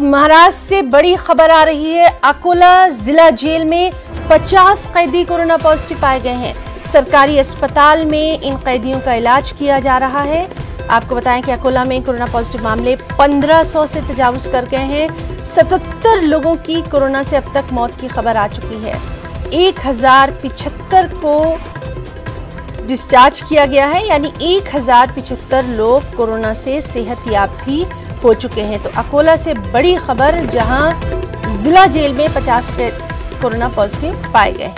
महाराष्ट्र से बड़ी खबर आ रही है। अकोला जिला जेल में 50 कैदी कोरोना पॉजिटिव पाए गए हैं। सरकारी अस्पताल में इन कैदियों का इलाज किया जा रहा है। आपको बताएं कि अकोला में कोरोना पॉजिटिव मामले 1500 से तजावुज कर गए हैं। 77 लोगों की कोरोना से अब तक मौत की खबर आ चुकी है। 1075 को डिस्चार्ज किया गया है, यानी 1075 लोग कोरोना से सेहतयाब भी हो चुके हैं। तो अकोला से बड़ी खबर, जहां जिला जेल में 50 कोरोना पॉजिटिव पाए गए।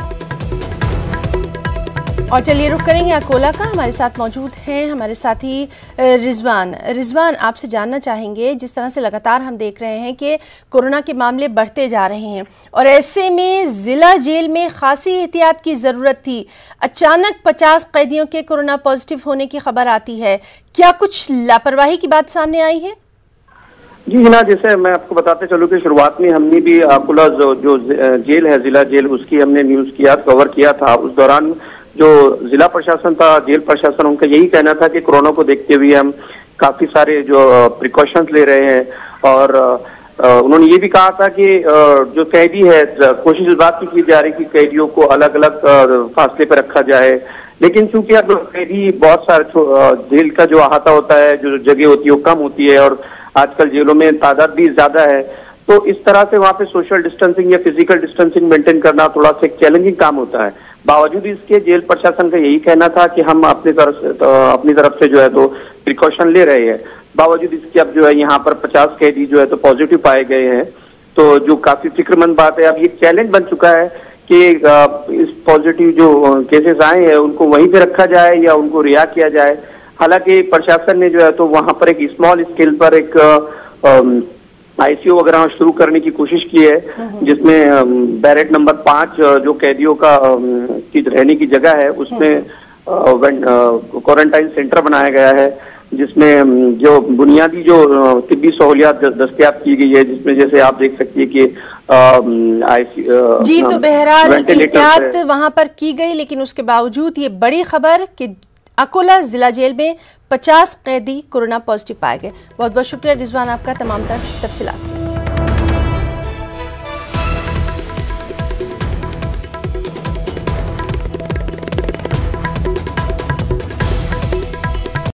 और चलिए रुख करेंगे अकोला का। हमारे साथ मौजूद हैं हमारे साथी रिजवान, आपसे जानना चाहेंगे, जिस तरह से लगातार हम देख रहे हैं कि कोरोना के मामले बढ़ते जा रहे हैं और ऐसे में जिला जेल में खासी एहतियात की ज़रूरत थी। अचानक 50 कैदियों के कोरोना पॉजिटिव होने की खबर आती है। क्या कुछ लापरवाही की बात सामने आई है? जी हिना, जैसे मैं आपको बताते चलूं कि शुरुआत में हमने भी अकोला जो जेल है, जिला जेल, उसकी हमने न्यूज़ कवर किया था। उस दौरान जो जिला प्रशासन था, जेल प्रशासन, उनका यही कहना था कि कोरोना को देखते हुए हम काफी सारे जो प्रिकॉशंस ले रहे हैं। और उन्होंने ये भी कहा था कि जो कैदी है, कोशिश इस बात की जा रही कि कैदियों को अलग अलग फासले पर रखा जाए। लेकिन चूंकि अब कैदी बहुत सारे, जेल का जो अहाता होता है, जो जगह होती है वो कम होती है और आजकल जेलों में तादाद भी ज्यादा है, तो इस तरह से वहाँ पे सोशल डिस्टेंसिंग या फिजिकल डिस्टेंसिंग मेंटेन करना थोड़ा सा एक चैलेंजिंग काम होता है। बावजूद इसके जेल प्रशासन का यही कहना था कि हम अपनी तरफ से जो है तो प्रिकॉशन ले रहे हैं। बावजूद इसके अब जो है यहाँ पर 50 कैदी जो है तो पॉजिटिव पाए गए हैं, तो जो काफी फिक्रमंद बात है। अब ये चैलेंज बन चुका है कि इस पॉजिटिव जो केसेस आए हैं उनको वहीं पे रखा जाए या उनको रिहा किया जाए। हालांकि प्रशासन ने जो है तो वहां पर एक स्मॉल स्केल पर एक आईसीयू वगैरह शुरू करने की कोशिश की है, जिसमें बैरेक नंबर 5 जो कैदियों का की रहने की जगह है, उसमें क्वारंटाइन सेंटर बनाया गया है, जिसमें जो बुनियादी जो तिब्बी सहूलियात दस्तयाब की गई है, जिसमें जैसे आप देख सकती है कि जी, तो बहरहाल एहतियात वहां पर की गई। लेकिन उसके बावजूद ये बड़ी खबर कि अकोला जिला जेल में 50 कैदी कोरोना पॉजिटिव पाए गए। बहुत बहुत शुक्रिया रिजवान आपका तमाम तफसीलात।